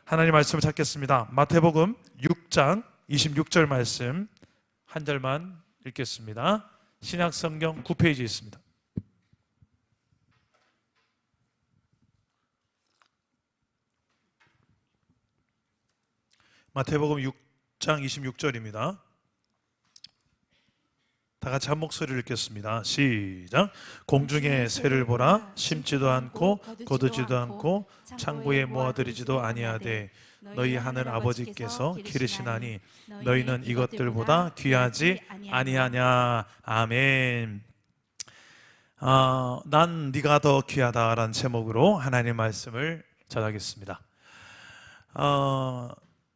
하나님 말씀을 찾겠습니다. 마태복음 6장 26절 말씀 한 절만 읽겠습니다. 신약성경 9페이지에 있습니다. 마태복음 6장 26절입니다. 다 같이 한 목소리를 읽겠습니다. 시작. 공중에 새를 보라. 심지도 않고 거두지도 않고 창고에 모아들이지도 아니하되 너희 하늘 아버지께서 기르시나니 너희는 이것들보다 귀하지 아니하냐. 아멘. 난 네가 더 귀하다라는 제목으로 하나님의 말씀을 전하겠습니다.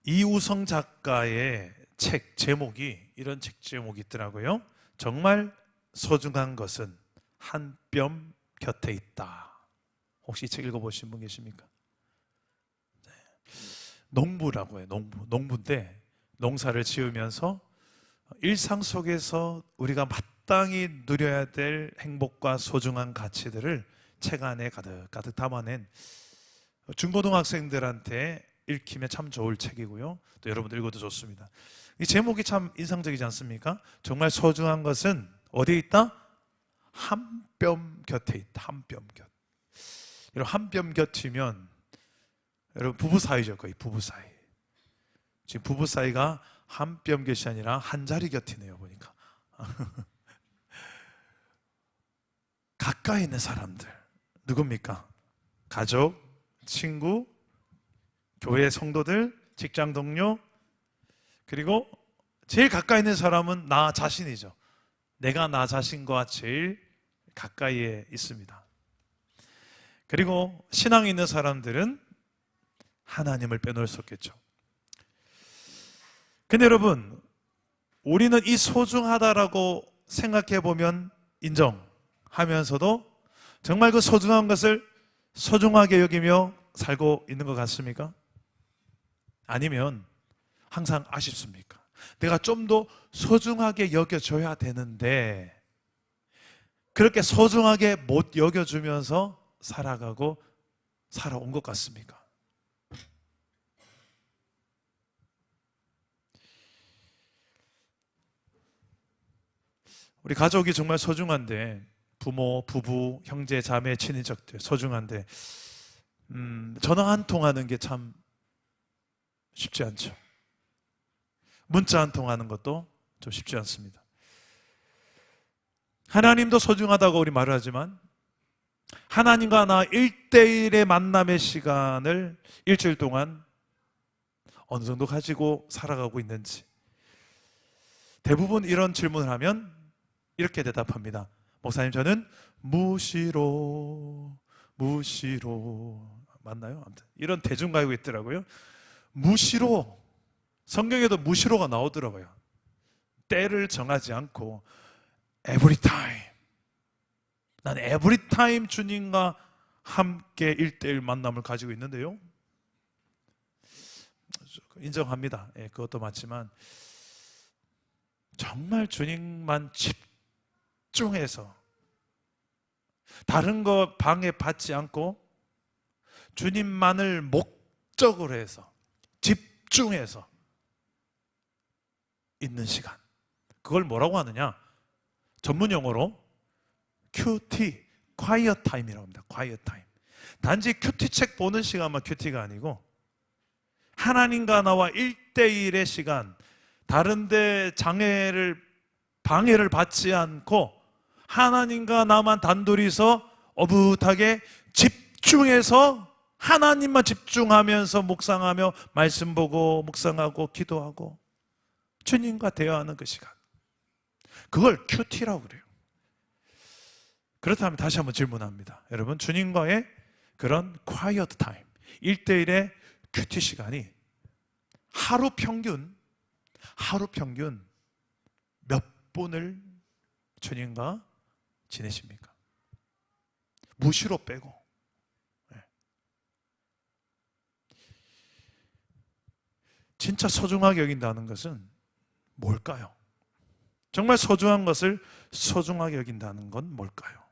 이우성 작가의 책 제목이 이런 책 제목이 있더라고요. 정말 소중한 것은 한 뼘 곁에 있다. 혹시 이 책 읽어보신 분 계십니까? 네. 농부라고 해요. 농부인데 농사를 지으면서 일상 속에서 우리가 마땅히 누려야 될 행복과 소중한 가치들을 책 안에 가득 담아낸 중고등학생들한테 읽히면 참 좋을 책이고요. 또 여러분들 읽어도 좋습니다. 이 제목이 참 인상적이지 않습니까? 정말 소중한 것은 어디에 있다? 한 뼘 곁에 있다. 한 뼘 곁. 여러분 한 뼘 곁이면 여러분 부부 사이죠. 거의 부부 사이. 지금 부부 사이가 한 뼘 곁이 아니라 한 자리 곁이네요. 보니까. 가까이 있는 사람들 누굽니까? 가족, 친구, 교회 성도들, 직장 동료, 그리고 제일 가까이 있는 사람은 나 자신이죠. 내가 나 자신과 제일 가까이에 있습니다. 그리고 신앙이 있는 사람들은 하나님을 빼놓을 수 없겠죠. 근데 여러분, 우리는 이 소중하다라고 생각해 보면 인정하면서도 정말 그 소중한 것을 소중하게 여기며 살고 있는 것 같습니까? 아니면 항상 아쉽습니까? 내가 좀 더 소중하게 여겨줘야 되는데 그렇게 소중하게 못 여겨주면서 살아온 것 같습니까? 우리 가족이 정말 소중한데 부모, 부부, 형제, 자매, 친인척들 소중한데 전화 한 통 하는 게 참 쉽지 않죠. 문자 한 통 하는 것도 좀 쉽지 않습니다. 하나님도 소중하다고 우리 말을 하지만 하나님과 나 1대1의 만남의 시간을 일주일 동안 어느 정도 가지고 살아가고 있는지 대부분 이런 질문을 하면 이렇게 대답합니다. 목사님 저는 무시로 맞나요? 아무튼 이런 대중가요가 있더라고요. 무시로 성경에도 무시로가 나오더라고요. 때를 정하지 않고 every time 난 every time 주님과 함께 1대1 만남을 가지고 있는데요. 인정합니다. 예, 그것도 맞지만 정말 주님만 집중해서 다른 거 방해받지 않고 주님만을 목적으로 해서 집중해서 있는 시간, 그걸 뭐라고 하느냐? 전문 용어로 QT, Quiet Time이라고 합니다. Quiet Time. 단지 큐티 책 보는 시간만 큐티가 아니고 하나님과 나와 1대1의 시간, 다른데 방해를 받지 않고 하나님과 나만 단둘이서 어붓하게 집중해서 하나님만 집중하면서 묵상하며 말씀 보고 묵상하고 기도하고 주님과 대화하는 그 시간, 그걸 큐티라고 그래요. 그렇다면 다시 한번 질문합니다. 여러분, 주님과의 그런 quiet time, 1대1의 큐티 시간이 하루 평균 몇 분을 주님과 지내십니까? 무시로 빼고. 진짜 소중하게 여긴다는 것은 뭘까요? 정말 소중한 것을 소중하게 여긴다는 건 뭘까요?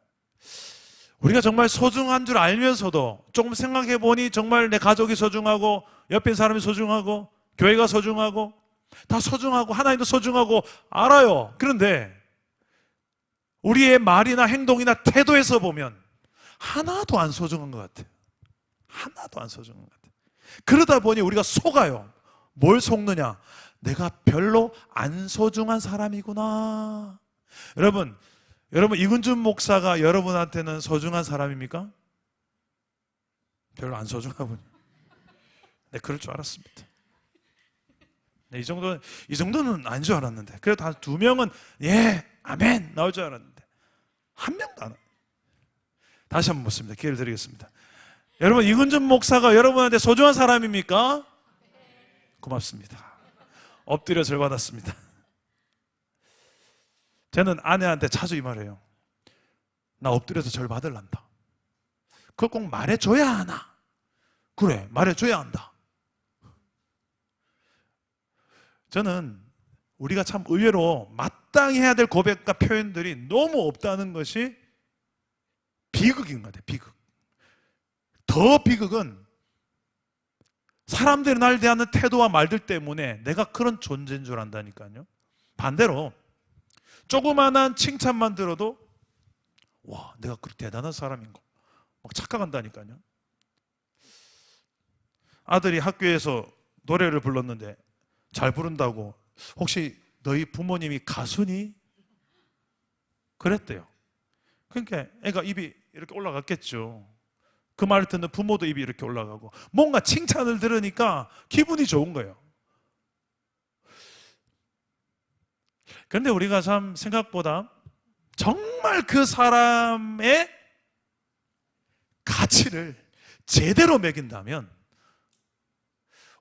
우리가 정말 소중한 줄 알면서도 조금 생각해 보니 정말 내 가족이 소중하고 옆에 있는 사람이 소중하고 교회가 소중하고 다 소중하고 하나님도 소중하고 알아요. 그런데 우리의 말이나 행동이나 태도에서 보면 하나도 안 소중한 것 같아요. 하나도 안 소중한 것 같아요. 그러다 보니 우리가 속아요. 뭘 속느냐? 내가 별로 안 소중한 사람이구나. 여러분 이근준 목사가 여러분한테는 소중한 사람입니까? 별로 안 소중하군요. 네, 그럴 줄 알았습니다. 네, 이 정도는 아닌 줄 알았는데, 그래도 한 2명은 예, 아멘 나올 줄 알았는데 한 명도 안. 다시 한번 묻습니다. 기회를 드리겠습니다. 여러분, 이근준 목사가 여러분한테 소중한 사람입니까? 고맙습니다. 엎드려 절 받았습니다. 저는 아내한테 자주 이 말해요. 나 엎드려서 절 받을란다. 그걸 꼭 말해줘야 하나? 그래, 말해줘야 한다. 저는 우리가 참 의외로 마땅히 해야 될 고백과 표현들이 너무 없다는 것이 비극인 것 같아요. 비극. 더 비극은 사람들이 날 대하는 태도와 말들 때문에 내가 그런 존재인 줄 안다니까요. 반대로 조그마한 칭찬만 들어도 와, 내가 그렇게 대단한 사람인가 막 착각한다니까요. 아들이 학교에서 노래를 불렀는데 잘 부른다고, 혹시 너희 부모님이 가수니? 그랬대요. 그러니까 애가 입이 이렇게 올라갔겠죠. 그 말을 듣는 부모도 입이 이렇게 올라가고, 뭔가 칭찬을 들으니까 기분이 좋은 거예요. 그런데 우리가 참 생각보다 정말 그 사람의 가치를 제대로 매긴다면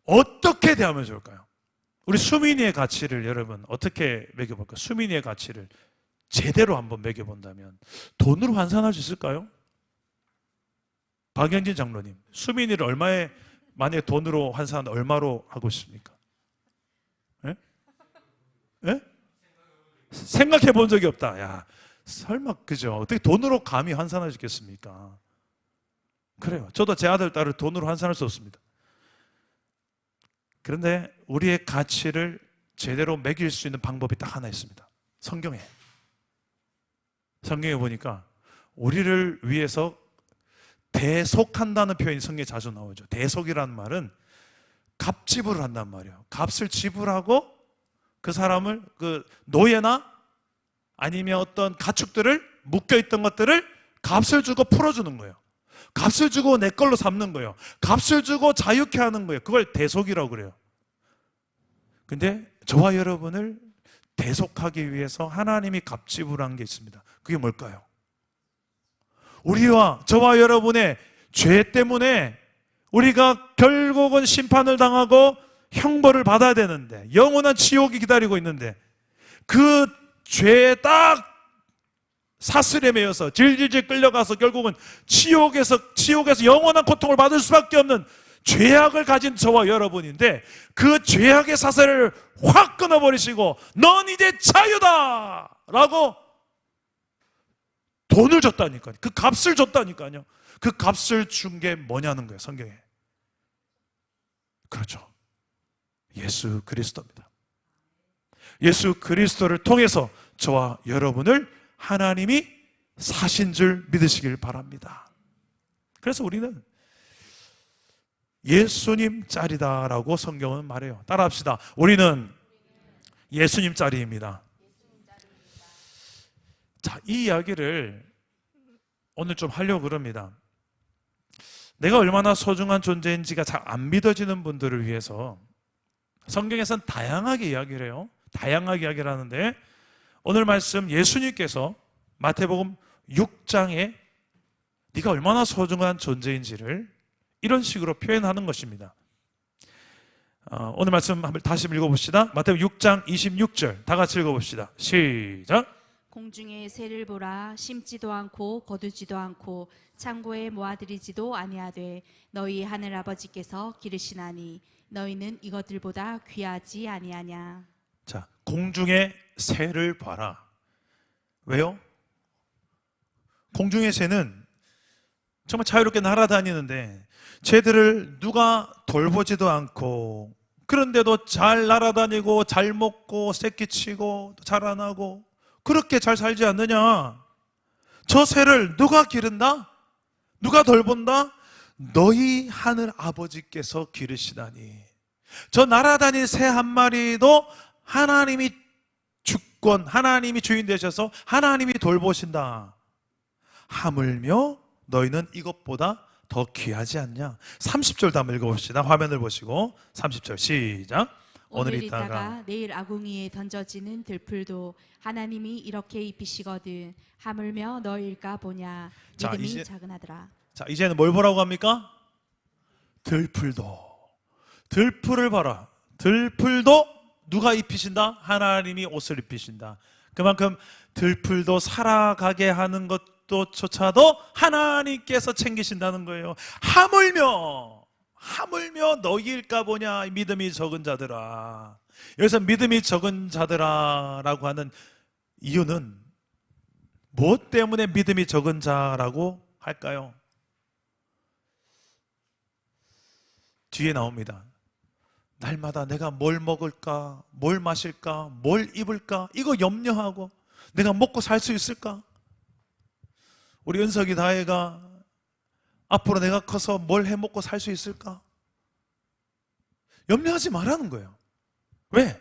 어떻게 대하면 좋을까요? 우리 수민이의 가치를 여러분 어떻게 매겨볼까요? 수민이의 가치를 제대로 한번 매겨본다면 돈으로 환산할 수 있을까요? 박영진 장로님, 수민이를 얼마에, 만약에 돈으로 환산 얼마로 하고 싶습니까? 예? 예? 생각해 본 적이 없다. 야, 설마, 그죠? 어떻게 돈으로 감히 환산할 수 있겠습니까? 그래요. 저도 제 아들, 딸을 돈으로 환산할 수 없습니다. 그런데 우리의 가치를 제대로 매길 수 있는 방법이 딱 하나 있습니다. 성경에 보니까 우리를 위해서 대속한다는 표현이 성경에 자주 나오죠. 대속이라는 말은 값지불을 한단 말이에요. 값을 지불하고 그 사람을, 그 노예나 아니면 어떤 가축들을, 묶여있던 것들을 값을 주고 풀어주는 거예요. 값을 주고 내 걸로 삼는 거예요. 값을 주고 자유케 하는 거예요. 그걸 대속이라고 그래요. 근데 저와 여러분을 대속하기 위해서 하나님이 값지불한 게 있습니다. 그게 뭘까요? 우리와 저와 여러분의 죄 때문에 우리가 결국은 심판을 당하고 형벌을 받아야 되는데, 영원한 지옥이 기다리고 있는데, 그 죄에 딱 사슬에 매여서 질질질 끌려가서 결국은 지옥에서 영원한 고통을 받을 수밖에 없는 죄악을 가진 저와 여러분인데, 그 죄악의 사슬을 확 끊어버리시고 넌 이제 자유다 라고 돈을 줬다니까요. 그 값을 줬다니까요. 그 값을 준 게 뭐냐는 거예요, 성경에. 그렇죠, 예수 그리스도입니다. 예수 그리스도를 통해서 저와 여러분을 하나님이 사신 줄 믿으시길 바랍니다. 그래서 우리는 예수님 짤이다라고 성경은 말해요. 따라합시다. 우리는 예수님 짤입니다. 자, 이 이야기를 오늘 좀 하려고 그럽니다. 내가 얼마나 소중한 존재인지가 잘 안 믿어지는 분들을 위해서 성경에서는 다양하게 이야기를 해요. 다양하게 이야기를 하는데, 오늘 말씀 예수님께서 마태복음 6장에 네가 얼마나 소중한 존재인지를 이런 식으로 표현하는 것입니다. 오늘 말씀 한번 다시 읽어봅시다. 마태복음 6장 26절 다 같이 읽어봅시다. 시작. 공중의 새를 보라. 심지도 않고 거두지도 않고 창고에 모아들이지도 아니하되 너희 하늘 아버지께서 기르시나니 너희는 이것들보다 귀하지 아니하냐. 자, 공중의 새를 봐라. 왜요? 공중의 새는 정말 자유롭게 날아다니는데 쟤들을 누가 돌보지도 않고, 그런데도 잘 날아다니고 잘 먹고 새끼치고 자라나고 그렇게 잘 살지 않느냐? 저 새를 누가 기른다? 누가 돌본다? 너희 하늘 아버지께서 기르시다니. 저 날아다니는 새 한 마리도 하나님이 주권, 하나님이 주인 되셔서 하나님이 돌보신다. 하물며 너희는 이것보다 더 귀하지 않냐? 30절도 한번 읽어봅시다. 화면을 보시고 30절 시작. 오늘 있다가 내일 아궁이에 던져지는 들풀도 하나님이 이렇게 입히시거든 하물며 너희일까 보냐. 자, 믿음이 이제- 작은 아들아. 자, 이제는 뭘 보라고 합니까? 들풀도. 들풀을 봐라. 들풀도 누가 입히신다? 하나님이 옷을 입히신다. 그만큼 들풀도 살아가게 하는 것조차도 하나님께서 챙기신다는 거예요. 하물며 너희일까 보냐, 믿음이 적은 자들아. 여기서 믿음이 적은 자들아라고 하는 이유는 무엇 때문에 믿음이 적은 자라고 할까요? 뒤에 나옵니다. 날마다 내가 뭘 먹을까, 뭘 마실까, 뭘 입을까, 이거 염려하고 내가 먹고 살 수 있을까? 우리 은석이 다혜가 앞으로 내가 커서 뭘 해먹고 살 수 있을까? 염려하지 말라는 거예요. 왜?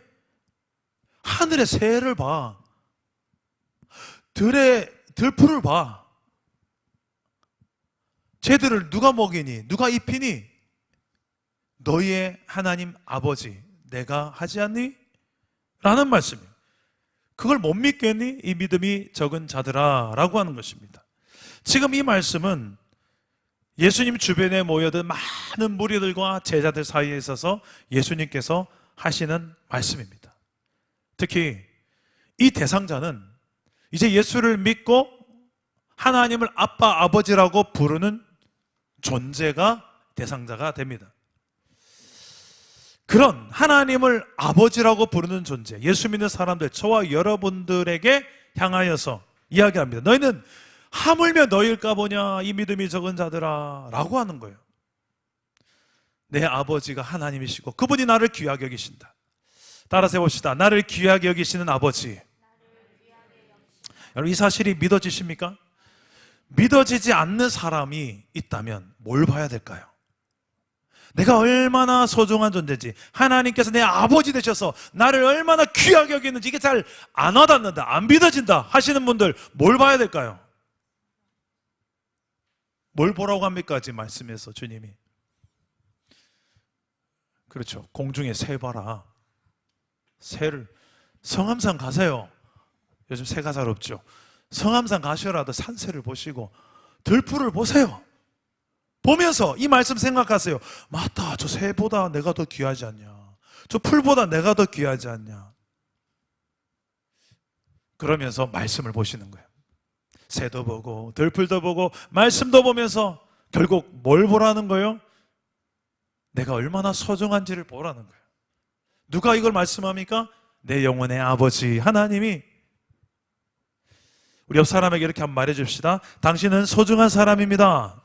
하늘의 새를 봐. 들풀을 봐. 쟤들을 누가 먹이니? 누가 입히니? 너희의 하나님 아버지 내가 하지 않니? 라는 말씀이에요. 그걸 못 믿겠니? 이 믿음이 적은 자들아 라고 하는 것입니다. 지금 이 말씀은 예수님 주변에 모여든 많은 무리들과 제자들 사이에 있어서 예수님께서 하시는 말씀입니다. 특히 이 대상자는 이제 예수를 믿고 하나님을 아빠, 아버지라고 부르는 존재가 대상자가 됩니다. 그런 하나님을 아버지라고 부르는 존재, 예수 믿는 사람들, 저와 여러분들에게 향하여서 이야기합니다. 너희는 하물며 너희일까 보냐, 이 믿음이 적은 자들아 라고 하는 거예요. 내 아버지가 하나님이시고 그분이 나를 귀하게 여기신다. 따라서 해봅시다. 나를 귀하게 여기시는 아버지. 여러분, 이 사실이 믿어지십니까? 믿어지지 않는 사람이 있다면 뭘 봐야 될까요? 내가 얼마나 소중한 존재인지, 하나님께서 내 아버지 되셔서 나를 얼마나 귀하게 여기는지 이게 잘 안 와닿는다, 안 믿어진다 하시는 분들 뭘 봐야 될까요? 뭘 보라고 합니까? 지금 말씀에서 주님이. 그렇죠. 공중에 새 봐라. 새를. 성암산 가세요. 요즘 새가 잘 없죠. 성암산 가셔라도 산새를 보시고 들풀을 보세요. 보면서 이 말씀 생각하세요. 맞다, 저 새보다 내가 더 귀하지 않냐, 저 풀보다 내가 더 귀하지 않냐. 그러면서 말씀을 보시는 거예요. 새도 보고 들풀도 보고 말씀도 보면서 결국 뭘 보라는 거예요? 내가 얼마나 소중한지를 보라는 거예요. 누가 이걸 말씀합니까? 내 영혼의 아버지 하나님이. 우리 옆 사람에게 이렇게 한번 말해 줍시다. 당신은 소중한 사람입니다.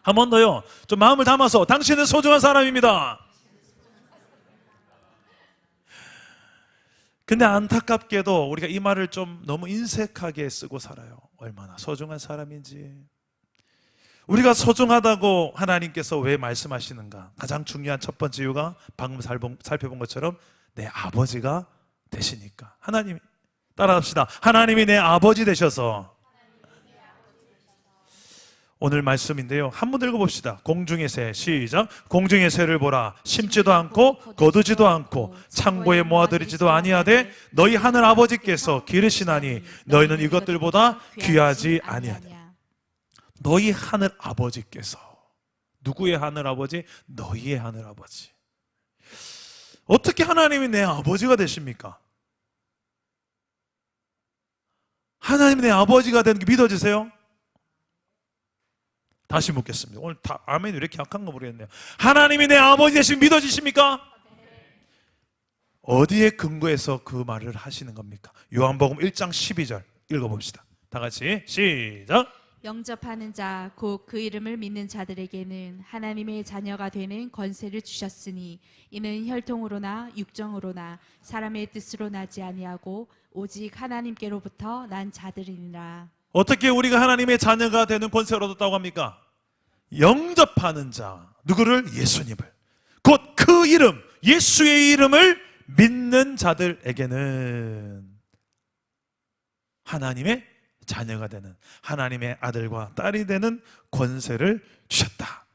한 번 더요. 좀 마음을 담아서, 당신은 소중한 사람입니다. 근데 안타깝게도 우리가 이 말을 좀 너무 인색하게 쓰고 살아요. 얼마나 소중한 사람인지. 우리가 소중하다고 하나님께서 왜 말씀하시는가? 가장 중요한 첫 번째 이유가 방금 살펴본 것처럼 내 아버지가 되시니까. 하나님, 따라합시다. 하나님이 내 아버지 되셔서. 오늘 말씀인데요, 한번 읽어봅시다. 공중의 새, 시작. 공중의 새를 보라. 심지도 않고 거두지도 않고 창고에 모아들이지도 아니하되 너희 하늘 아버지께서 기르시나니 너희는 이것들보다 귀하지 아니하냐. 너희 하늘 아버지께서. 누구의 하늘 아버지? 너희의 하늘 아버지. 어떻게 하나님이 내 아버지가 되십니까? 하나님이 내 아버지가 되는 게 믿어지세요? 다시 묻겠습니다. 오늘 다 아멘이 왜 이렇게 약한 거 모르겠네요. 하나님이 내 아버지 되시면 믿어지십니까? 어디에 근거해서 그 말을 하시는 겁니까? 요한복음 1장 12절 읽어봅시다. 다 같이 시작. 영접하는 자 곧 그 이름을 믿는 자들에게는 하나님의 자녀가 되는 권세를 주셨으니 이는 혈통으로나 육정으로나 사람의 뜻으로 나지 아니하고 오직 하나님께로부터 난 자들이니라. 어떻게 우리가 하나님의 자녀가 되는 권세를 얻었다고 합니까? 영접하는 자, 누구를? 예수님을. 곧 그 이름, 예수의 이름을 믿는 자들에게는 하나님의 자녀가 되는, 하나님의 아들과 딸이 되는 권세를 주셨다.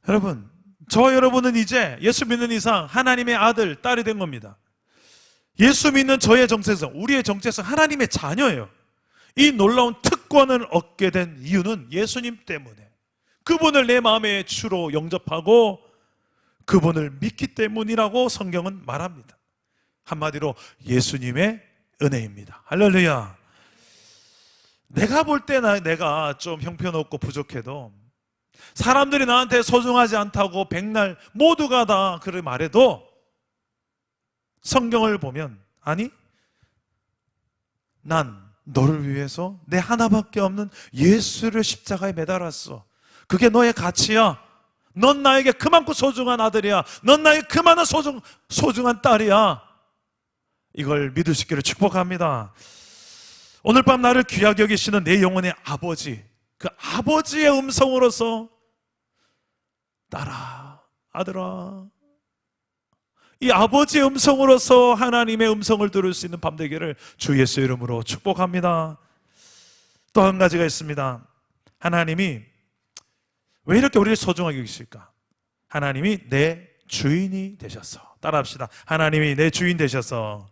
여러분, 저와 여러분은 이제 예수 믿는 이상 하나님의 아들, 딸이 된 겁니다. 예수 믿는 저의 정체성, 우리의 정체성, 하나님의 자녀예요. 이 놀라운 특권을 얻게 된 이유는 예수님 때문에, 그분을 내 마음의 주로 영접하고 그분을 믿기 때문이라고 성경은 말합니다. 한마디로 예수님의 은혜입니다. 할렐루야. 내가 볼 때 내가 좀 형편없고 부족해도, 사람들이 나한테 소중하지 않다고 백날 모두가 다 그를 말해도, 성경을 보면 아니, 난 너를 위해서 내 하나밖에 없는 예수를 십자가에 매달았어. 그게 너의 가치야. 넌 나에게 그만큼 소중한 아들이야. 넌 나에게 그만한 소중한 딸이야. 이걸 믿을 수 있기를 축복합니다. 오늘 밤 나를 귀하게 여기시는 내 영혼의 아버지, 그 아버지의 음성으로서 딸아, 아들아, 이 아버지의 음성으로서 하나님의 음성을 들을 수 있는 밤 되기를 주 예수 이름으로 축복합니다. 또 한 가지가 있습니다. 하나님이 왜 이렇게 우리를 소중하게 여기실까? 하나님이 내 주인이 되셔서. 따라합시다. 하나님이 내 주인 되셔서.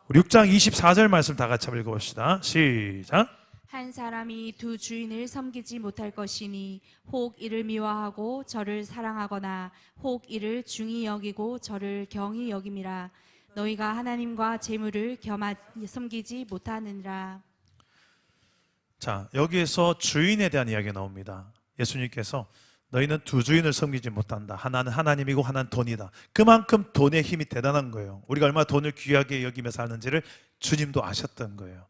우리 6장 24절 말씀 다 같이 한번 읽어봅시다. 시작. 한 사람이 두 주인을 섬기지 못할 것이니 혹 이를 미워하고 저를 사랑하거나 혹 이를 중히 여기고 저를 경히 여김이라. 너희가 하나님과 재물을 겸하여 섬기지 못하느니라. 자, 여기에서 주인에 대한 이야기가 나옵니다. 예수님께서 너희는 두 주인을 섬기지 못한다. 하나는 하나님이고 하나는 돈이다. 그만큼 돈의 힘이 대단한 거예요. 우리가 얼마나 돈을 귀하게 여기며 사는지를 주님도 아셨던 거예요.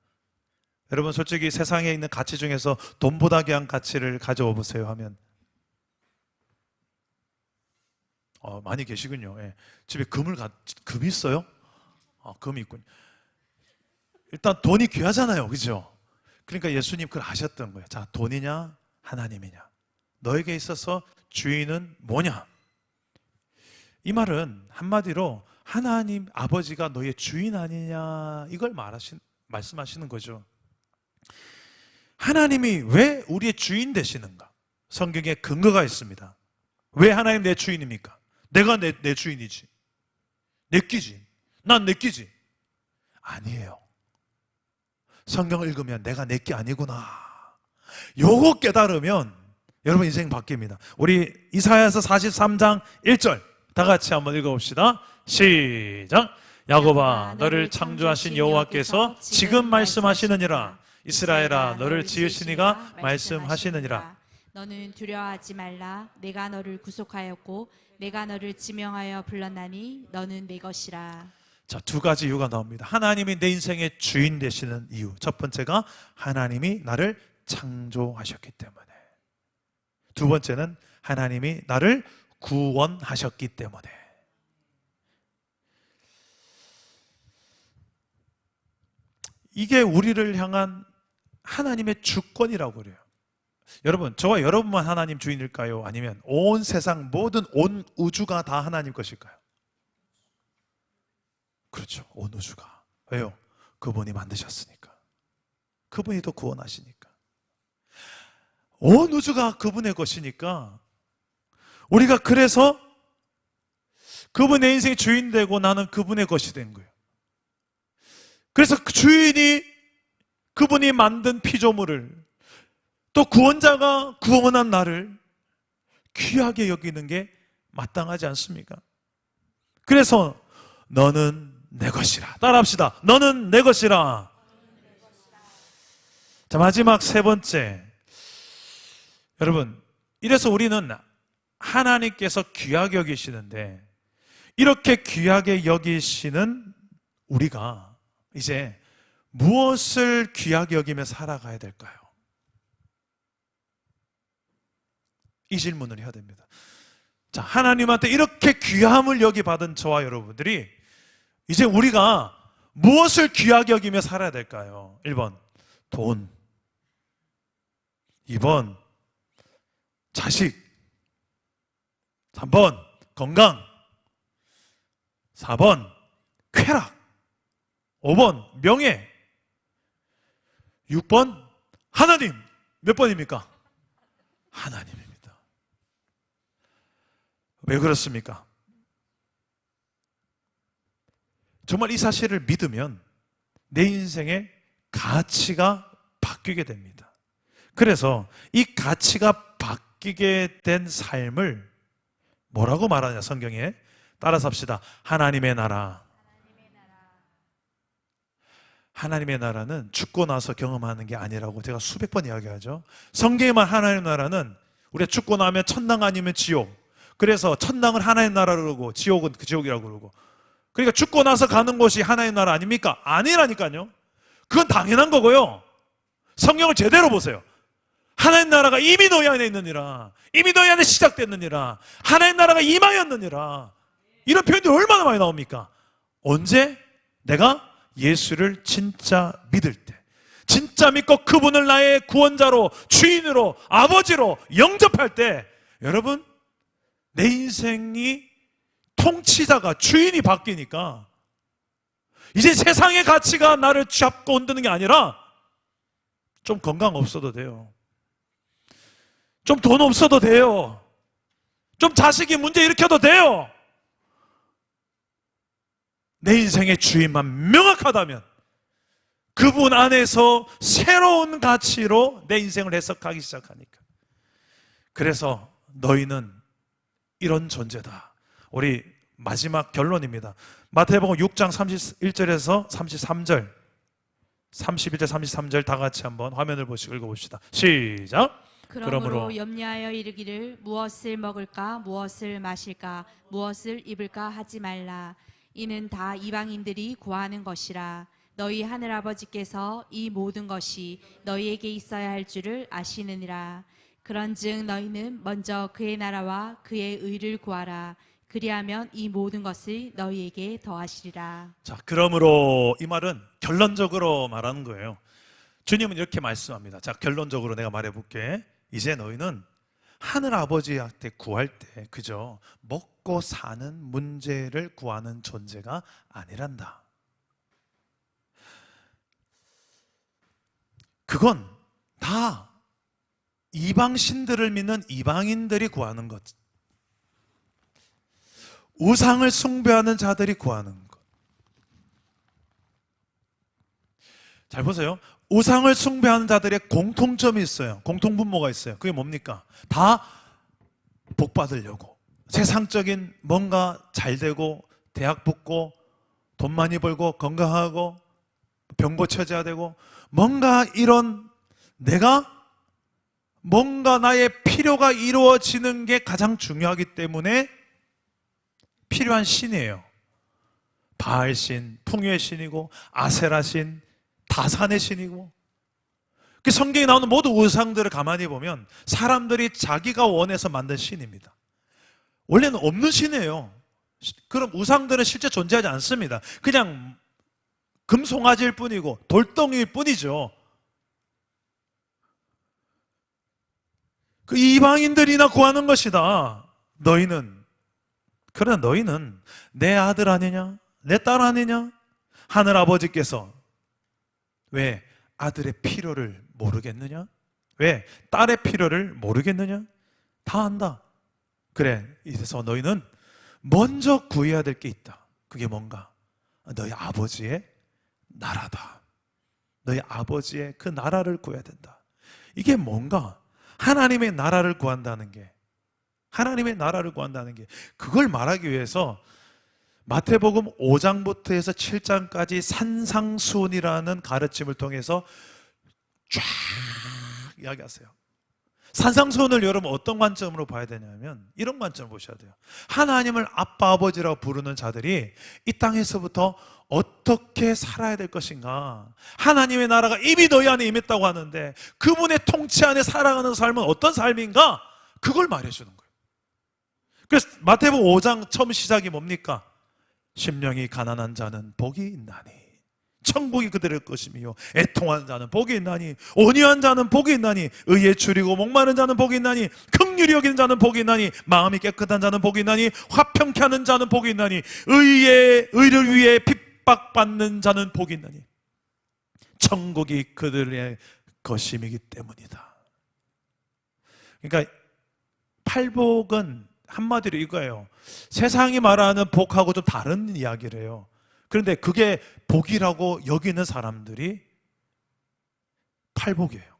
여러분, 솔직히 세상에 있는 가치 중에서 돈보다 귀한 가치를 가져와 보세요 하면 많이 계시군요. 예. 집에 금이 있어요? 금이 있군요. 일단 돈이 귀하잖아요, 그죠? 그러니까 예수님 그걸 아셨던 거예요. 자, 돈이냐 하나님이냐, 너에게 있어서 주인은 뭐냐? 이 말은 한마디로 하나님 아버지가 너의 주인 아니냐, 이걸 말씀하시는 거죠. 하나님이 왜 우리의 주인 되시는가? 성경에 근거가 있습니다. 왜 하나님 내 주인입니까? 내가 내 주인이지, 내 끼지, 난 내 끼지. 아니에요. 성경을 읽으면 내가 내 끼 아니구나, 요거 깨달으면 여러분 인생 바뀝니다. 우리 이사야서 43장 1절 다 같이 한번 읽어봅시다. 시작. 야곱아, 너를 창조하신 여호와께서 지금 말씀하시느니라. 이스라엘아, 너를 지으신 이가 말씀하시느니라. 너는 두려워하지 말라. 내가 너를 구속하였고 내가 너를 지명하여 불렀나니 너는 내 것이라. 자, 두 가지 이유가 나옵니다. 하나님이 내 인생의 주인 되시는 이유. 첫 번째가 하나님이 나를 창조하셨기 때문에. 두 번째는 하나님이 나를 구원하셨기 때문에. 이게 우리를 향한 하나님의 주권이라고 그래요. 여러분, 저와 여러분만 하나님 주인일까요? 아니면 온 세상 모든 온 우주가 다 하나님 것일까요? 그렇죠. 온 우주가. 왜요? 그분이 만드셨으니까. 그분이 또 구원하시니까. 온 우주가 그분의 것이니까 우리가 그래서 그분 내 인생의 주인 되고 나는 그분의 것이 된 거예요. 그래서 그 주인이, 그분이 만든 피조물을, 또 구원자가 구원한 나를 귀하게 여기는 게 마땅하지 않습니까? 그래서 너는 내 것이라. 따라합시다. 너는 내 것이라. 자, 마지막 세 번째. 여러분, 이래서 우리는 하나님께서 귀하게 여기시는데, 이렇게 귀하게 여기시는 우리가 이제 무엇을 귀하게 여기며 살아가야 될까요? 이 질문을 해야 됩니다. 자, 하나님한테 이렇게 귀함을 여기 받은 저와 여러분들이 이제 우리가 무엇을 귀하게 여기며 살아야 될까요? 1번 돈, 2번 자식, 3번 건강, 4번 쾌락, 5번 명예, 6번 하나님. 몇 번입니까? 하나님입니다. 왜 그렇습니까? 정말 이 사실을 믿으면 내 인생의 가치가 바뀌게 됩니다. 그래서 이 가치가 바뀌게 된 삶을 뭐라고 말하냐, 성경에 따라서 합시다. 하나님의 나라. 하나님의 나라는 죽고 나서 경험하는 게 아니라고 제가 수백 번 이야기하죠. 성경에만 하나님의 나라는 우리가 죽고 나면 천당 아니면 지옥. 그래서 천당을 하나님의 나라로 그러고 지옥은 그 지옥이라고 그러고. 그러니까 죽고 나서 가는 곳이 하나님의 나라 아닙니까? 아니라니까요. 그건 당연한 거고요. 성경을 제대로 보세요. 하나님의 나라가 이미 너희 안에 있느니라. 이미 너희 안에 시작됐느니라. 하나님의 나라가 임하였느니라. 이런 표현이 얼마나 많이 나옵니까? 언제? 내가 예수를 진짜 믿을 때, 진짜 믿고 그분을 나의 구원자로, 주인으로, 아버지로 영접할 때, 여러분, 내 인생이 통치자가, 주인이 바뀌니까 이제 세상의 가치가 나를 잡고 흔드는 게 아니라 좀 건강 없어도 돼요, 좀 돈 없어도 돼요, 좀 자식이 문제 일으켜도 돼요. 내 인생의 주인만 명확하다면 그분 안에서 새로운 가치로 내 인생을 해석하기 시작하니까. 그래서 너희는 이런 존재다. 우리 마지막 결론입니다. 마태복음 6장 31절에서 33절, 31절 33절 다 같이 한번 화면을 보시고 읽어봅시다. 시작. 그러므로 염려하여 이르기를 무엇을 먹을까, 무엇을 마실까, 무엇을 입을까 하지 말라. 이는 다 이방인들이 구하는 것이라. 너희 하늘아버지께서 이 모든 것이 너희에게 있어야 할 줄을 아시느니라. 그런즉 너희는 먼저 그의 나라와 그의 의를 구하라. 그리하면 이 모든 것을 너희에게 더하시리라. 자, 그러므로 이 말은 결론적으로 말하는 거예요. 주님은 이렇게 말씀합니다. 자, 결론적으로 내가 말해볼게. 이제 너희는 하늘 아버지한테 구할 때 그저 먹고 사는 문제를 구하는 존재가 아니란다. 그건 다 이방신들을 믿는 이방인들이 구하는 것, 우상을 숭배하는 자들이 구하는 것. 잘 보세요. 우상을 숭배하는 자들의 공통점이 있어요. 공통분모가 있어요. 그게 뭡니까? 다 복 받으려고, 세상적인 뭔가 잘 되고, 대학 붙고, 돈 많이 벌고, 건강하고, 병 고쳐져야 되고, 뭔가 이런 내가 뭔가 나의 필요가 이루어지는 게 가장 중요하기 때문에 필요한 신이에요. 바알신, 풍요의 신이고, 아세라신, 다산의 신이고. 그 성경에 나오는 모든 우상들을 가만히 보면 사람들이 자기가 원해서 만든 신입니다. 원래는 없는 신이에요. 그럼 우상들은 실제 존재하지 않습니다. 그냥 금송아지일 뿐이고 돌덩이일 뿐이죠. 그 이방인들이나 구하는 것이다. 그러나 너희는 내 아들 아니냐? 내 딸 아니냐? 하늘 아버지께서 왜 아들의 필요를 모르겠느냐? 왜 딸의 필요를 모르겠느냐? 다 안다. 그래, 이래서 너희는 먼저 구해야 될 게 있다. 그게 뭔가? 너희 아버지의 나라다. 너희 아버지의 그 나라를 구해야 된다. 이게 뭔가? 하나님의 나라를 구한다는 게, 하나님의 나라를 구한다는 게, 그걸 말하기 위해서 마태복음 5장부터 해서 7장까지 산상수훈이라는 가르침을 통해서 쫙 이야기하세요. 산상수훈을 여러분 어떤 관점으로 봐야 되냐면 이런 관점을 보셔야 돼요. 하나님을 아빠 아버지라고 부르는 자들이 이 땅에서부터 어떻게 살아야 될 것인가. 하나님의 나라가 이미 너희 안에 임했다고 하는데 그분의 통치 안에 살아가는 삶은 어떤 삶인가? 그걸 말해주는 거예요. 그래서 마태복음 5장 처음 시작이 뭡니까? 심령이 가난한 자는 복이 있나니 천국이 그들의 것이며 애통한 자는 복이 있나니 온유한 자는 복이 있나니 의에 줄이고 목마른 자는 복이 있나니 긍휼히 여기는 자는 복이 있나니 마음이 깨끗한 자는 복이 있나니 화평케 하는 자는 복이 있나니 의를 위해 핍박받는 자는 복이 있나니 천국이 그들의 것임이기 때문이다. 그러니까 팔복은 한마디로 이거예요. 세상이 말하는 복하고 좀 다른 이야기래요. 그런데 그게 복이라고 여기는 사람들이 팔복이에요.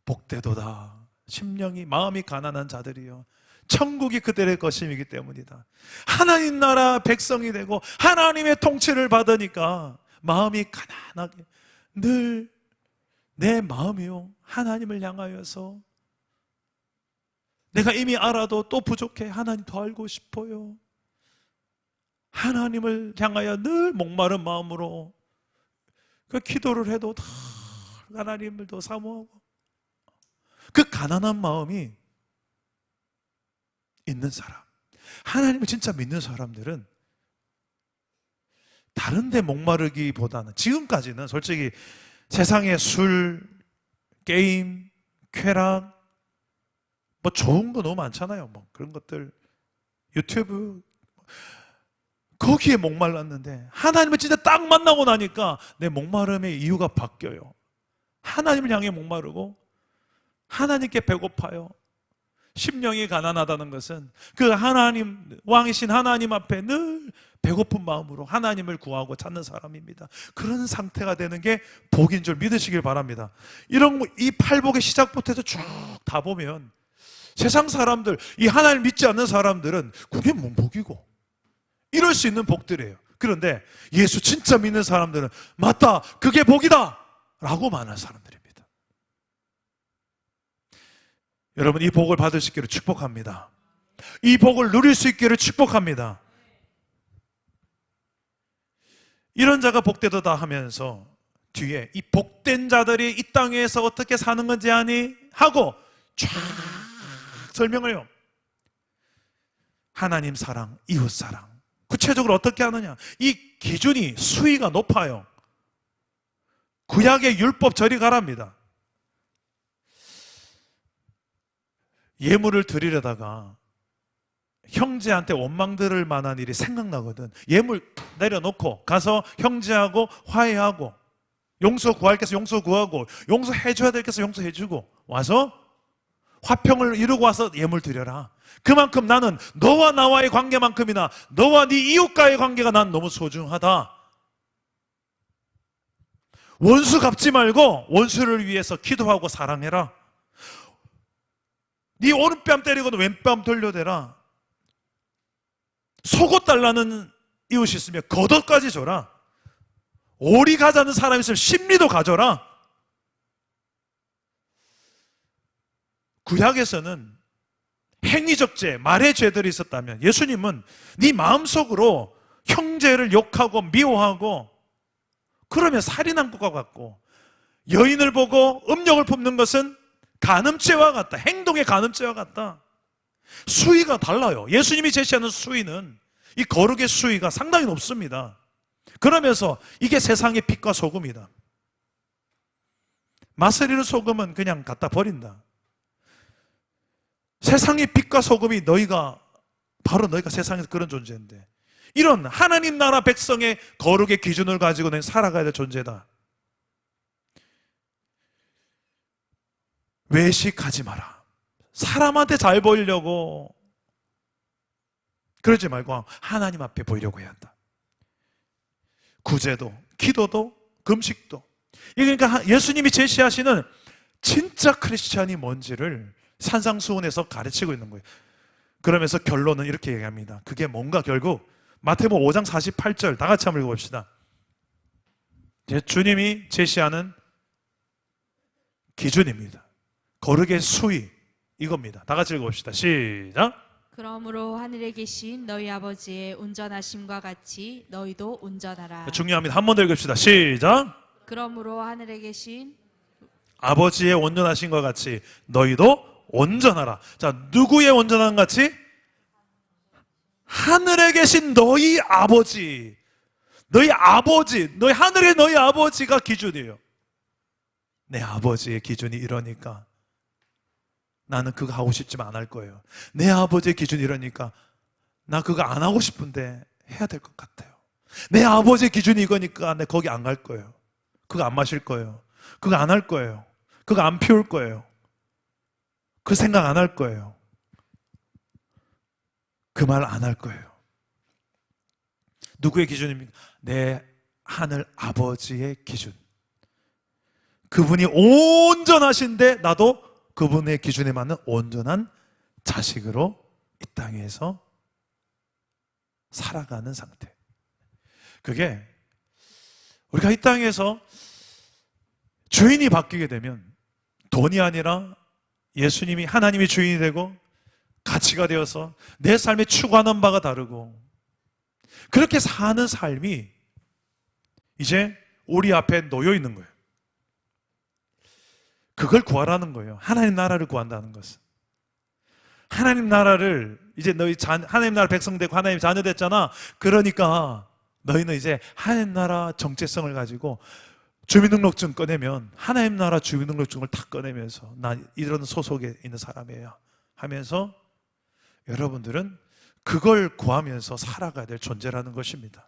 복되도다 심령이 마음이 가난한 자들이요 천국이 그들의 것임이기 때문이다. 하나님 나라 백성이 되고 하나님의 통치를 받으니까 마음이 가난하게 늘 내 마음이요 하나님을 향하여서 내가 이미 알아도 또 부족해. 하나님 더 알고 싶어요. 하나님을 향하여 늘 목마른 마음으로 그 기도를 해도 다 하나님을 더 사모하고 그 가난한 마음이 있는 사람, 하나님을 진짜 믿는 사람들은 다른 데 목마르기보다는 지금까지는 솔직히 세상에 술, 게임, 쾌락 뭐 좋은 거 너무 많잖아요. 뭐 그런 것들 유튜브 거기에 목말랐는데 하나님을 진짜 딱 만나고 나니까 내 목마름의 이유가 바뀌어요. 하나님을 향해 목마르고 하나님께 배고파요. 심령이 가난하다는 것은 그 하나님 왕이신 하나님 앞에 늘 배고픈 마음으로 하나님을 구하고 찾는 사람입니다. 그런 상태가 되는 게 복인 줄 믿으시길 바랍니다. 이 팔복의 시작부터 해서 쭉 다 보면 세상 사람들, 이 하나님을 믿지 않는 사람들은 그게 뭔 복이고 이럴 수 있는 복들이에요. 그런데 예수 진짜 믿는 사람들은 맞다, 그게 복이다 라고 말하는 사람들입니다. 여러분 이 복을 받을 수 있기를 축복합니다. 이 복을 누릴 수 있기를 축복합니다. 이런 자가 복되도다 하면서 뒤에 이 복된 자들이 이 땅에서 어떻게 사는 건지 아니? 하고 쫙 설명을 해요. 하나님 사랑, 이웃 사랑. 구체적으로 어떻게 하느냐? 이 기준이 수위가 높아요. 구약의 율법 저리 가랍니다. 예물을 드리려다가 형제한테 원망 들을 만한 일이 생각나거든. 예물 내려놓고 가서 형제하고 화해하고 용서 구할 게서 용서 구하고 용서해줘야 될 게서 용서해주고 와서 화평을 이루고 와서 예물 드려라. 그만큼 나는 너와 나와의 관계만큼이나 너와 네 이웃과의 관계가 난 너무 소중하다. 원수 갚지 말고 원수를 위해서 기도하고 사랑해라. 네 오른뺨 때리고 왼뺨 돌려대라. 속옷 달라는 이웃이 있으면 겉옷까지 줘라. 오리 가자는 사람이 있으면 심리도 가져라. 구약에서는 행위적 죄, 말의 죄들이 있었다면 예수님은 네 마음속으로 형제를 욕하고 미워하고 그러면 살인한 것과 같고 여인을 보고 음욕을 품는 것은 간음죄와 같다. 행동의 간음죄와 같다. 수위가 달라요. 예수님이 제시하는 수위는 이 거룩의 수위가 상당히 높습니다. 그러면서 이게 세상의 빛과 소금이다. 맛을 잃은 소금은 그냥 갖다 버린다. 세상의 빛과 소금이 바로 너희가 세상에서 그런 존재인데 이런 하나님 나라 백성의 거룩의 기준을 가지고 너희 살아가야 될 존재다. 외식하지 마라. 사람한테 잘 보이려고 그러지 말고 하나님 앞에 보이려고 해야 한다. 구제도, 기도도, 금식도. 그러니까 예수님이 제시하시는 진짜 크리스찬이 뭔지를 산상수훈에서 가르치고 있는 거예요. 그러면서 결론은 이렇게 얘기합니다. 그게 뭔가 결국 마태복음 5장 48절 다 같이 한번 읽어봅시다. 주님이 제시하는 기준입니다. 거룩의 수위 이겁니다. 다 같이 읽어봅시다. 시작. 그러므로 하늘에 계신 너희 아버지의 온전하심과 같이 너희도 온전하라. 중요합니다. 한 번 더 읽읍시다. 시작. 그러므로 하늘에 계신 아버지의 온전하신 것 같이 너희도 온전하라. 자, 누구의 온전한 같이? 하늘에 계신 너희 아버지. 너희 아버지, 너희 하늘의 너희 아버지가 기준이에요. 내 아버지의 기준이 이러니까 나는 그거 하고 싶지만 안 할 거예요. 내 아버지의 기준이 이러니까 나 그거 안 하고 싶은데 해야 될 것 같아요. 내 아버지의 기준이 이거니까 내 거기 안 갈 거예요. 그거 안 마실 거예요. 그거 안 할 거예요. 그거 안 피울 거예요. 그 생각 안 할 거예요. 그 말 안 할 거예요. 누구의 기준입니까? 내 하늘 아버지의 기준. 그분이 온전하신데 나도 그분의 기준에 맞는 온전한 자식으로 이 땅에서 살아가는 상태. 그게 우리가 이 땅에서 주인이 바뀌게 되면 돈이 아니라 예수님이 하나님이 주인이 되고 가치가 되어서 내 삶에 추구하는 바가 다르고 그렇게 사는 삶이 이제 우리 앞에 놓여 있는 거예요. 그걸 구하라는 거예요. 하나님 나라를 구한다는 것은. 하나님 나라를 이제 하나님 나라 백성 되고 하나님 자녀 됐잖아. 그러니까 너희는 이제 하나님 나라 정체성을 가지고 주민등록증 꺼내면 하나님 나라 주민등록증을 다 꺼내면서 나 이런 소속에 있는 사람이에요 하면서 여러분들은 그걸 구하면서 살아가야 될 존재라는 것입니다.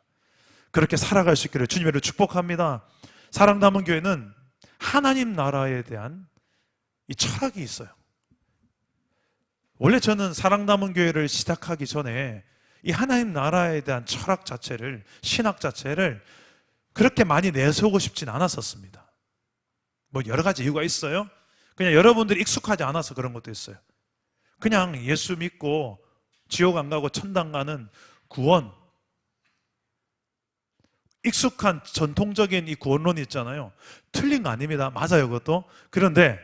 그렇게 살아갈 수 있기를 주님으로 축복합니다. 사랑 담은 교회는 하나님 나라에 대한 이 철학이 있어요. 원래 저는 사랑 담은 교회를 시작하기 전에 이 하나님 나라에 대한 철학 자체를, 신학 자체를 그렇게 많이 내세우고 싶진 않았었습니다. 뭐 여러 가지 이유가 있어요. 그냥 여러분들이 익숙하지 않아서 그런 것도 있어요. 그냥 예수 믿고 지옥 안 가고 천당 가는 구원, 익숙한 전통적인 이 구원론이 있잖아요. 틀린 거 아닙니다. 맞아요, 그것도. 그런데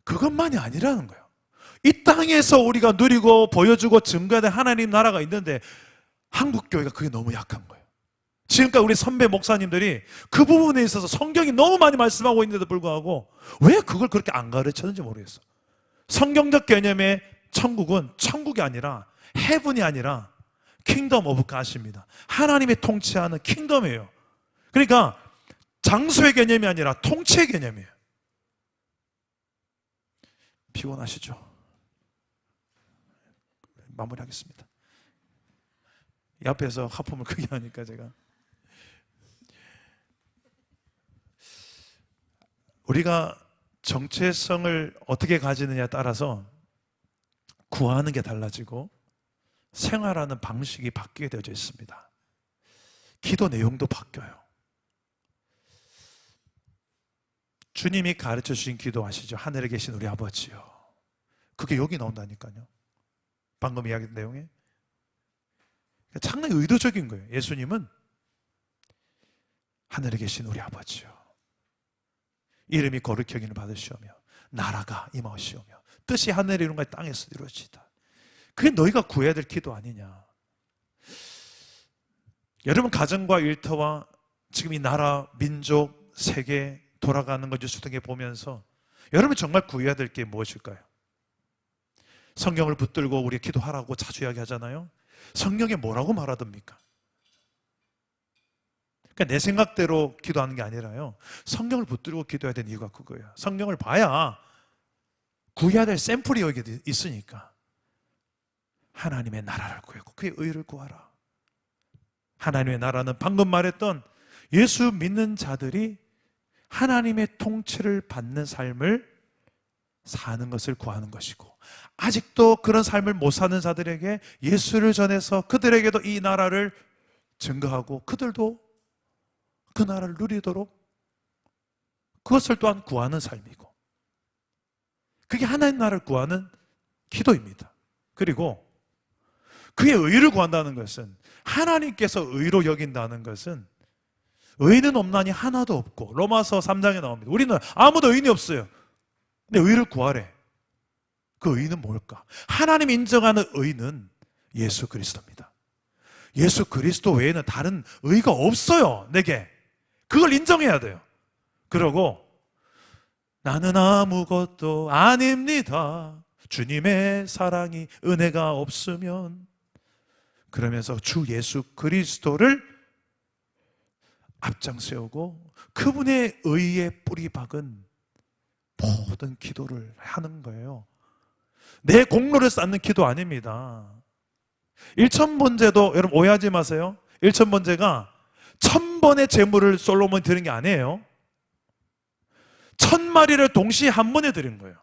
그것만이 아니라는 거예요. 이 땅에서 우리가 누리고 보여주고 증거하는 하나님 나라가 있는데 한국 교회가 그게 너무 약한 거예요. 지금까지 우리 선배 목사님들이 그 부분에 있어서 성경이 너무 많이 말씀하고 있는데도 불구하고 왜 그걸 그렇게 안 가르쳤는지 모르겠어. 성경적 개념의 천국은 천국이 아니라 헤븐이 아니라 킹덤 오브 갓입니다. 하나님의 통치하는 킹덤이에요. 그러니까 장소의 개념이 아니라 통치의 개념이에요. 피곤하시죠? 마무리하겠습니다. 이 앞에서 하품을 크게 하니까 제가 우리가 정체성을 어떻게 가지느냐에 따라서 구하는 게 달라지고 생활하는 방식이 바뀌게 되어져 있습니다. 기도 내용도 바뀌어요. 주님이 가르쳐 주신 기도 아시죠? 하늘에 계신 우리 아버지요. 그게 여기 나온다니까요. 방금 이야기한 내용에. 상당히 의도적인 거예요. 예수님은 하늘에 계신 우리 아버지요. 이름이 거룩히 여김을 받으시오며 나라가 임하시오며 뜻이 하늘에 이룬 것 땅에서 이루어지다. 그게 너희가 구해야 될 기도 아니냐. 여러분 가정과 일터와 지금 이 나라, 민족, 세계 돌아가는 것 뉴스 등에 보면서 여러분 정말 구해야 될 게 무엇일까요? 성경을 붙들고 우리 기도하라고 자주 이야기하잖아요. 성경에 뭐라고 말하답니까? 그러니까 내 생각대로 기도하는 게 아니라요. 성경을 붙들고 기도해야 되는 이유가 그거예요. 성경을 봐야 구해야 될 샘플이 여기 있으니까. 하나님의 나라를 구하고 그의 의를 구하라. 하나님의 나라는 방금 말했던 예수 믿는 자들이 하나님의 통치를 받는 삶을 사는 것을 구하는 것이고, 아직도 그런 삶을 못 사는 자들에게 예수를 전해서 그들에게도 이 나라를 증거하고 그들도 그 나라를 누리도록 그것을 또한 구하는 삶이고, 그게 하나님 나라를 구하는 기도입니다. 그리고 그의 의를 구한다는 것은, 하나님께서 의로 여긴다는 것은 의인은 없나니 하나도 없고, 로마서 3장에 나옵니다. 우리는 아무도 의인이 없어요. 내 의를 구하래. 그 의는 뭘까? 하나님 인정하는 의는 예수 그리스도입니다. 예수 그리스도 외에는 다른 의가 없어요, 내게. 그걸 인정해야 돼요. 그러고 나는 아무것도 아닙니다. 주님의 사랑이 은혜가 없으면, 그러면서 주 예수 그리스도를 앞장 세우고 그분의 의에 뿌리 박은 모든 기도를 하는 거예요. 내 공로를 쌓는 기도 아닙니다. 일천번제도 여러분 오해하지 마세요. 일천번제가 1000번의 제물을 솔로몬이 드린 게 아니에요. 1000마리를 동시에 한 번에 드린 거예요.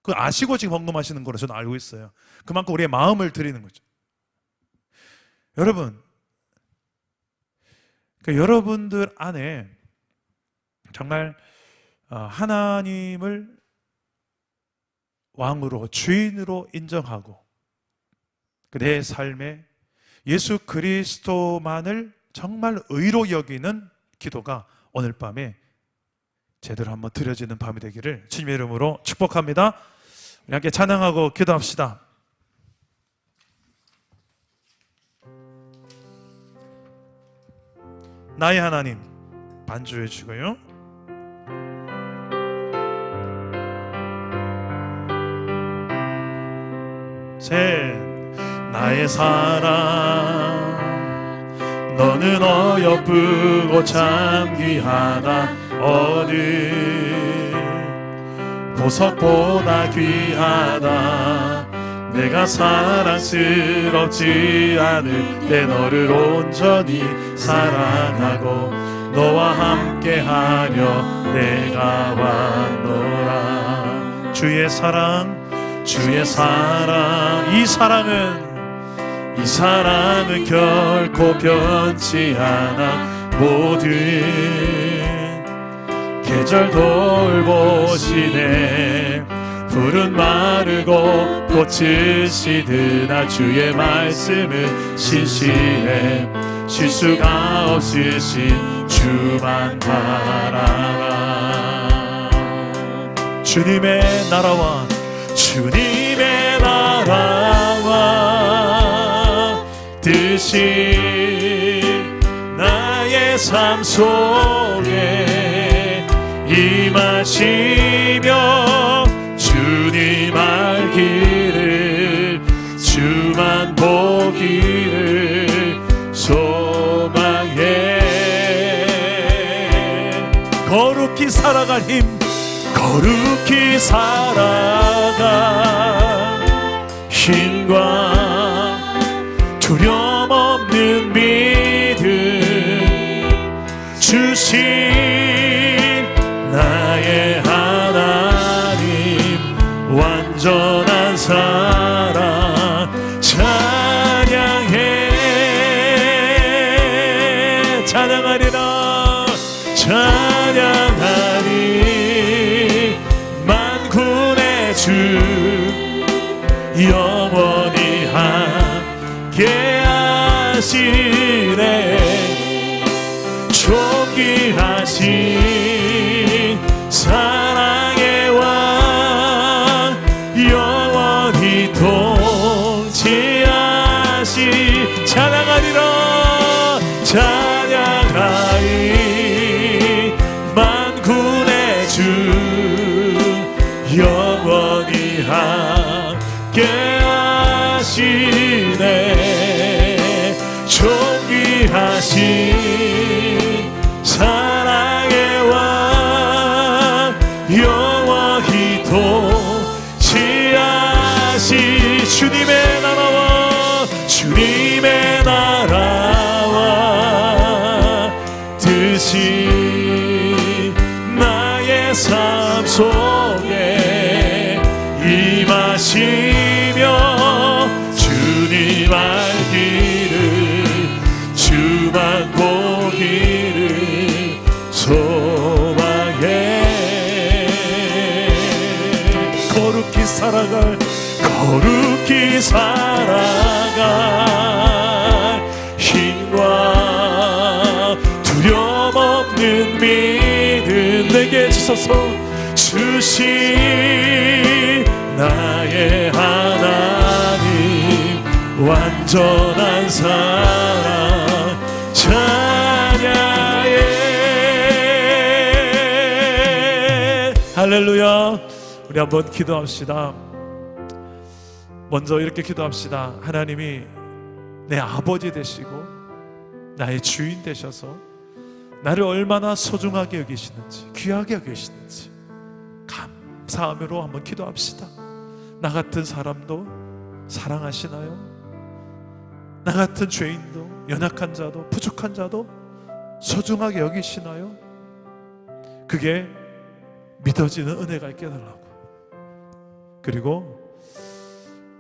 그 아시고 지금 헌금하시는 거로 저는 알고 있어요. 그만큼 우리의 마음을 드리는 거죠. 여러분, 여러분들 안에 정말 하나님을 왕으로, 주인으로 인정하고 내 삶에 예수 그리스도만을 정말 의로 여기는 기도가 오늘 밤에 제대로 한번 드려지는 밤이 되기를 주님의 이름으로 축복합니다. 우리 함께 찬양하고 기도합시다. 나의 하나님 반주해 주고요. 나의 사랑 너는 어여쁘고 참 귀하다. 어느 보석보다 귀하다. 내가 사랑스럽지 않을 때 너를 온전히 사랑하고 너와 함께하려 내가 왔노라. 주의 사랑, 주의 사랑, 이 사랑은 결코 변치 않아. 모든 계절 돌보시네. 푸른 마르고 꽃을 시드나 주의 말씀은 신실해. 쉴 수가 없으신 주만 바라라. 주님의 나라와 주님의 나라와 뜻이 나의 삶 속에 임하시며 주님 알기를 주만 보기를 소망해. 거룩히 살아갈 힘, 거룩히 살아갈 힘과 두려움 없는 믿음 주신 나의 하나님 완전한 사랑 찬양해. 찬양하리라. 찬양하리. 만군의 주 영원히 함께 하시네. 존귀하신 사랑의 왕 영원히 통치하시. 찬양하리라. 찬양하리. 만군의 주 영원히 함께 하시네. 존귀하신 사랑의 왕 영원히 통치하시. 주님의 나라와 주님의 나라와 뜻이 나의 삶 속에 임하시며 주님 알기를 주만 보기를 소망해. 거룩히 살아갈, 거룩히 살아갈 힘과 두려움 없는 믿음 내게 주소서. 주신 나의 하나님 완전한 사랑 찬양해. 할렐루야. 우리 한번 기도합시다. 먼저 이렇게 기도합시다. 하나님이 내 아버지 되시고 나의 주인 되셔서 나를 얼마나 소중하게 여기시는지, 귀하게 여기시는지 감사함으로 한번 기도합시다. 나 같은 사람도 사랑하시나요? 나 같은 죄인도, 연약한 자도, 부족한 자도 소중하게 여기시나요? 그게 믿어지는 은혜가 있게 해달라고. 그리고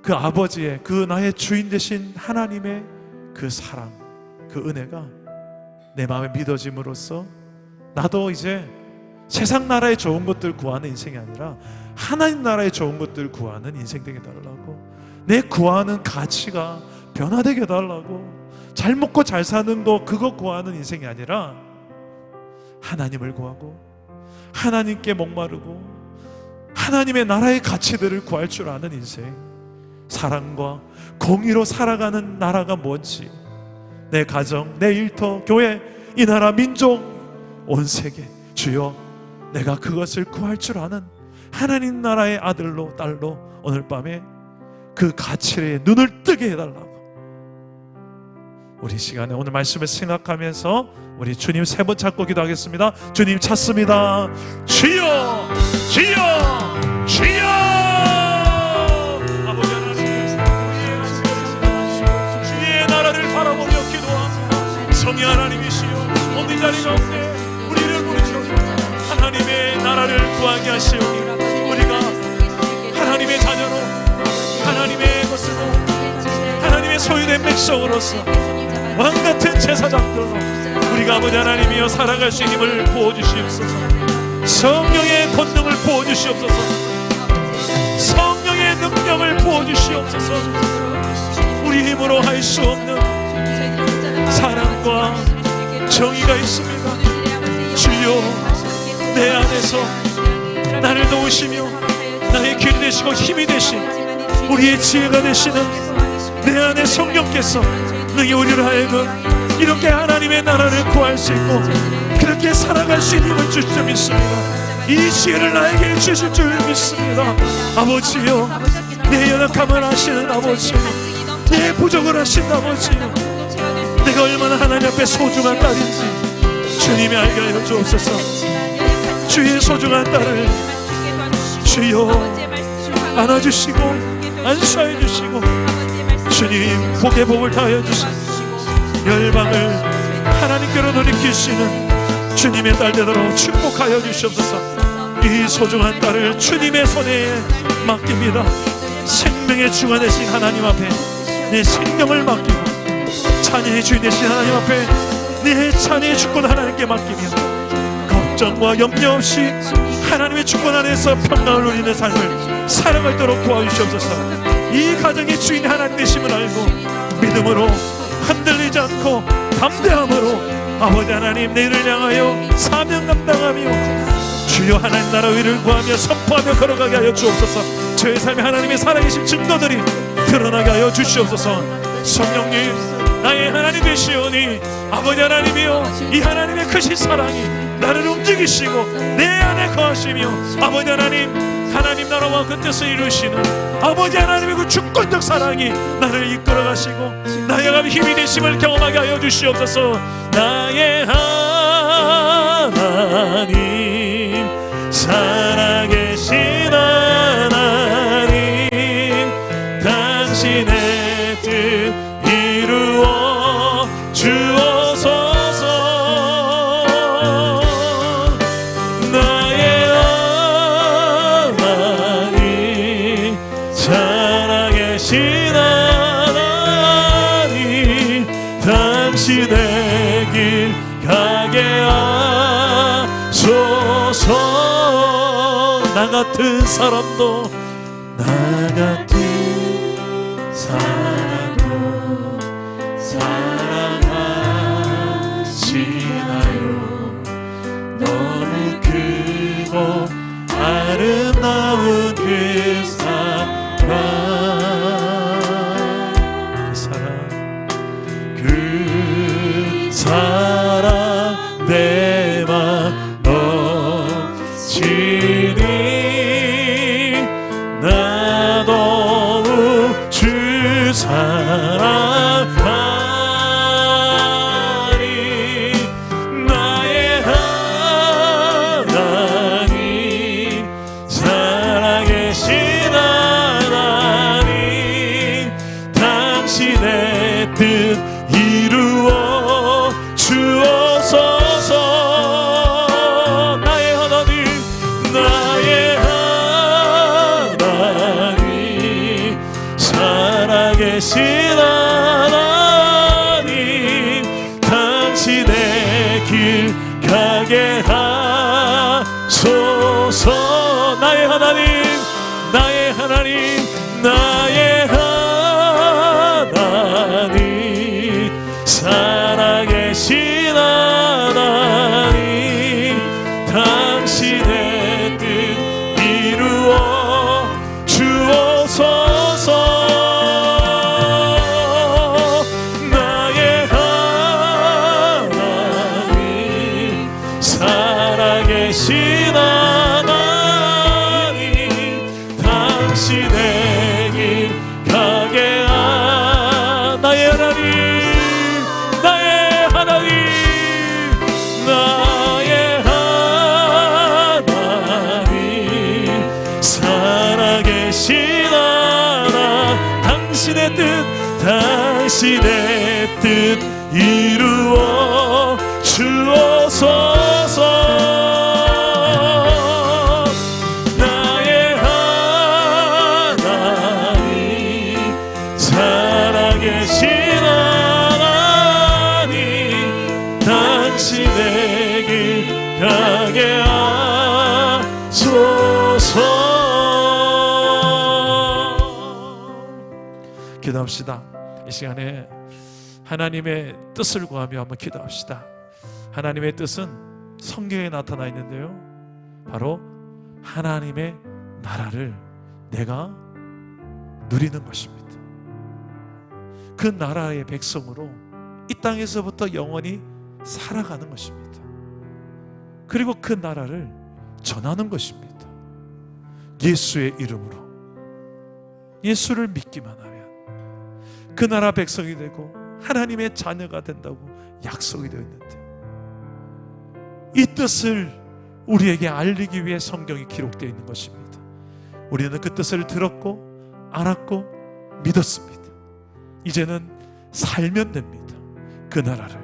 그 아버지의, 그 나의 주인 되신 하나님의 그 사랑, 그 은혜가 내 마음에 믿어짐으로써 나도 이제 세상 나라의 좋은 것들 구하는 인생이 아니라 하나님 나라의 좋은 것들 구하는 인생 되게 해달라고. 내 구하는 가치가 변화되게 해달라고. 잘 먹고 잘 사는 거 그거 구하는 인생이 아니라 하나님을 구하고 하나님께 목마르고 하나님의 나라의 가치들을 구할 줄 아는 인생, 사랑과 공의로 살아가는 나라가 뭔지, 내 가정, 내 일터, 교회, 이 나라, 민족, 온 세계, 주여 내가 그것을 구할 줄 아는 하나님 나라의 아들로 딸로 오늘 밤에 그 가치에 눈을 뜨게 해달라고. 우리 시간에 오늘 말씀을 생각하면서 우리 주님 세 번 찾고 기도하겠습니다. 주님 찾습니다. 주여, 주여, 주여. 아버지 하나님, 주의 나라를 바라보며 기도합니다. 성의 하나님이시여, 오늘 자리 가운데 우리를 부르시옵소서. 하나님의 나라를 구하게 하시오니 우리가 하나님의 자녀로, 하나님의 것으로, 하나님의 소유된 백성으로서 왕같은 제사장들로 우리가 아버지 하나님이여 살아갈 수 있는 힘을 부어주시옵소서. 성령의 권능을 부어주시옵소서. 성령의 능력을 부어주시옵소서. 우리 힘으로 할 수 없는 사랑과 정의가 있습니다. 주여, 내 안에서 나를 도우시며 나의 길이 되시고 힘이 되신 우리의 지혜가 되시는 내 안에 성령께서 능히 우리를 하여금 이렇게 하나님의 나라를 구할 수 있고 그렇게 살아갈 수 있는 힘을 주실 줄 믿습니다. 이 지혜를 나에게 주실 줄 믿습니다. 아버지요, 내 연약함을 아시는 아버지요, 내 부족을 아시는 아버지요, 내가 얼마나 하나님 앞에 소중한 딸인지 주님이 알게 하여 주옵소서. 주의 소중한 딸을 주여 안아주시고 안수하여 주시고 주님 복의 복을 다하여 주시고 열방을 하나님께로 돌이키시는 주님의 딸 되도록 축복하여 주시옵소서. 이 소중한 딸을 주님의 손에 맡깁니다. 생명의 주가 되신 하나님 앞에 내 생명을 맡기고 찬양의 주인 되신 하나님 앞에 내 찬양의 주권 하나님께 맡기며 걱정과 염려 없이 하나님의 주권 안에서 평강을 누리는 삶을 살아가도록 도와주시옵소서. 이 가정의 주인 하나님 되심을 알고 믿음으로 흔들리지 않고 담대함으로 아버지 하나님 내일을 향하여 사명 감당하며 주여 하나님 나라 의를 구하며 선포하며 걸어가게 하여 주옵소서. 저의 삶에 하나님의 살아계신 증거들이 드러나게 하여 주시옵소서. 성령님 나의 하나님 되시오니 아버지 하나님이여 이 하나님의 크신 사랑이 나를 움직이시고 내 안에 거하시며 아버지 하나님 나라와 그 뜻을 이루시는 아버지 하나님의 그 주권적 사랑이 나를 이끌어가시고 나의 힘이 되심을 경험하게 하여 주시옵소서. 나의 하나님 살아계신 하나님 당신의 뜻 이루어 주옵소서. 나의 하나님 살아계신 하나님 당신의 길 가게 하소서. 나 같은 사람도 나 같은 사람도 사랑하시나요? 너무 크고 사랑하니 나의 하나님 살아계신 하나님 당신의 뜻 이루어 주옵소서. 나의 하나님 나의 하나님 살아계신 하나님 당신의 길 가게 하소서. 나의 하나님 나의 하나님 나의 하나님 살아계신 하나님 당신의 뜻 이루어 주옵소서. 나의 하나님 살아계신 하나님 당신의 길 가게 나의 하나님 나의 하나님 나의 하나님 살아계신 하나 당신의 뜻 이루어 주옵소서. 나의 하나님 살아계신 하나님 당신의 길 가게 하소서. 기도합시다. 이 시간에 하나님의 뜻을 구하며 한번 기도합시다. 하나님의 뜻은 성경에 나타나 있는데요, 바로 하나님의 나라를 내가 누리는 것입니다. 그 나라의 백성으로 이 땅에서부터 영원히 살아가는 것입니다. 그리고 그 나라를 전하는 것입니다. 예수의 이름으로 예수를 믿기만 하면 그 나라 백성이 되고 하나님의 자녀가 된다고 약속이 되어 있는데, 이 뜻을 우리에게 알리기 위해 성경이 기록되어 있는 것입니다. 우리는 그 뜻을 들었고 알았고 믿었습니다. 이제는 살면 됩니다. 그 나라를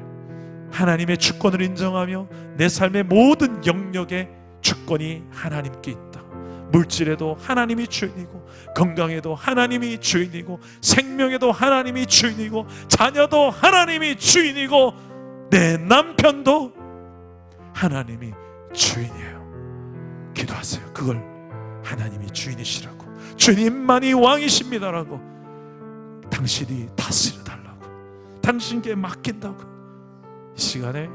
하나님의 주권을 인정하며 내 삶의 모든 영역에 주권이 하나님께 있다. 물질에도 하나님이 주인이고, 건강에도 하나님이 주인이고, 생명에도 하나님이 주인이고, 자녀도 하나님이 주인이고, 내 남편도 하나님이 주인이에요. 기도하세요. 그걸 하나님이 주인이시라고, 주님만이 왕이십니다라고, 당신이 다스려 달라고, 당신께 맡긴다고, 이 시간에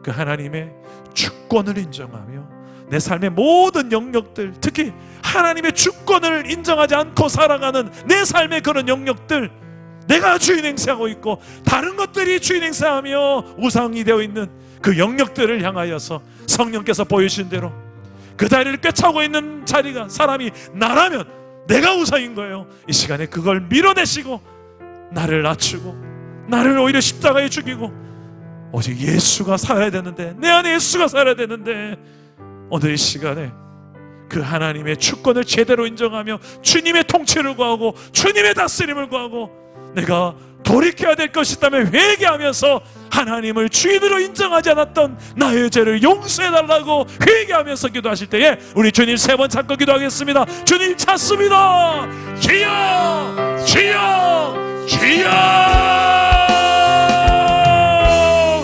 그 하나님의 주권을 인정하며 내 삶의 모든 영역들, 특히 하나님의 주권을 인정하지 않고 살아가는 내 삶의 그런 영역들, 내가 주인 행세하고 있고 다른 것들이 주인 행세하며 우상이 되어 있는 그 영역들을 향하여서 성령께서 보여주신 대로 그 자리를 꿰차고 있는 자리가 사람이 나라면 내가 우상인 거예요. 이 시간에 그걸 밀어내시고 나를 낮추고 나를 오히려 십자가에 죽이고 오직 예수가 살아야 되는데, 내 안에 예수가 살아야 되는데, 오늘 이 시간에 그 하나님의 주권을 제대로 인정하며 주님의 통치를 구하고 주님의 다스림을 구하고, 내가 돌이켜야 될 것이 있다면 회개하면서 하나님을 주인으로 인정하지 않았던 나의 죄를 용서해달라고 회개하면서 기도하실 때에 우리 주님 3번 찾고 기도하겠습니다. 주님 찾습니다. 기여